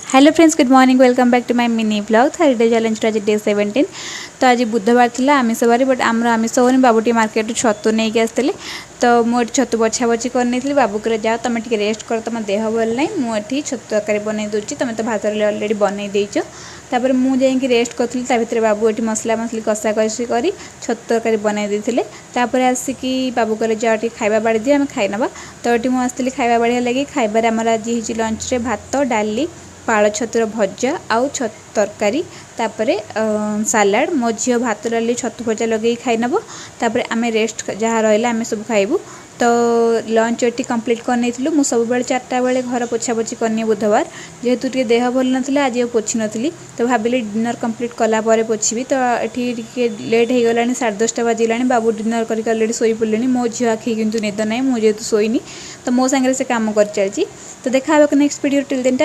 Hello friends, good morning. Welcome back to my mini blog Thursday challenge आज day 17। तो आज बुधवार थी आमिष बारी बट आमर आमिष होनी बाबूटी मार्केट छतु नहीं आसते तो मुझे छतु बछा बछी कर बाबू को जाओ तुम टे रेस्ट कर तुम देह भल ना मुझे छतु तरकारी बनई दूसरी तुम तो भात अलरेडी बनई देच तापर मुझे रेस्ट करी भर बाबू ये मसला मसली कषा कषी कर छतु तरकारी बनई देते आसिकी बाबू को जाओ खाଇବା बाड़ी दिए आम खाईनवा। तो ये मुझे खाଇବା बाड़ी लगे खाइबार आमर आज लंच रे भात डाली पाଳ छतुर भजा आउ छतु तरकारी तापरे सालाड मो झी भात डाली छतु भजा लगे खाईनब। तापर आम रेस्ट जहाँ रहा आम सब खाइबू। तो लंच ये कंप्लीट कर मु सब बेले 4टा बेले घर पोछा पोछी करनी बुधवार जेहेतु टे देह भल ना आज पोछी नी तो भाविली डिनर कंप्लीट कलापर पोछी। तो ये लेट हो गला 10:30 बाजिला बाबू डिनर करके अलरेडी शोई पड़े मो झी आखि किंतु निद ना मुझे शोनी तो मो सांगे से कम कर चलती। तो देखा नेक्स्ट वीडियो टिल देन।